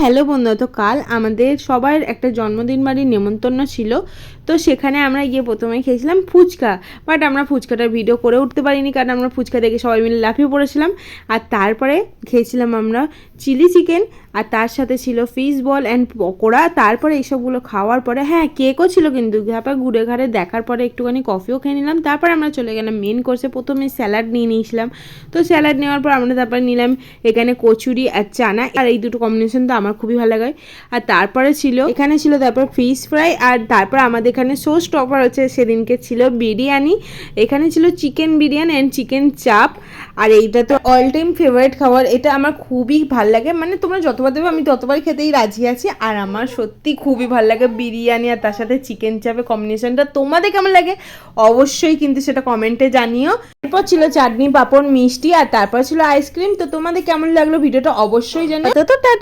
Hello বন্ধুরা, তো কাল আমাদের সবার একটা জন্মদিন বাড়ির নেমন্তন্ন ছিল। তো সেখানে আমরা গিয়ে প্রথমে খেয়েছিলাম ফুচকা। বাট আমরা ফুচকাটার ভিডিও করে উঠতে পারিনি, কারণ আমরা ফুচকা দেখে সবাই মিলে লাফিয়ে পড়েছিলাম। আর তারপরে খেয়েছিলাম আমরা চিলি চিকেন, আর তার সাথে ছিল ফিশ বল অ্যান্ড পকোড়া। তারপরে এইসবগুলো খাওয়ার পরে কেকও ছিল, কিন্তু তারপর ঘুরে ঘাড়ে দেখার পরে একটুখানি কফিও খেয়ে নিলাম। তারপর আমরা চলে গেলাম মেন কোর্সে। প্রথমে স্যালাড নিয়ে নিয়েছিলাম। তো স্যালাড নেওয়ার পর আমরা তারপরে নিলাম এখানে কচুরি আর চানা, আর এই দুটো কম্বিনেশন তো আমার খুবই ভালো লাগে। আর তারপরে এখানে ছিল তারপর ফিশ ফ্রাই, আর তারপর আমাদের এখানে সোস টপার হচ্ছে, সেদিনকে ছিল বিরিয়ানি। এখানে ছিল চিকেন বিরিয়ানি অ্যান্ড চিকেন চাপ। আর এইটা তো অল টাইম ফেভারিট খাবার, এটা আমার খুবই ভাল লাগে। মানে তোমরা যতবার দেবে আমি ততবার খেতেই রাজি আছি। আর আমার সত্যি খুবই ভালো লাগে বিরিয়ানি আর তার সাথে চিকেন চাপের কম্বিনেশনটা। তোমাদের কেমন লাগে অবশ্যই কিন্তু সেটা কমেন্টে জানিও। এরপর ছিল চাটনি, পাঁপড়, মিষ্টি, আর তারপর ছিল আইসক্রিম। তো তোমাদের কেমন লাগলো ভিডিওটা অবশ্যই জানিও। তো টাটা।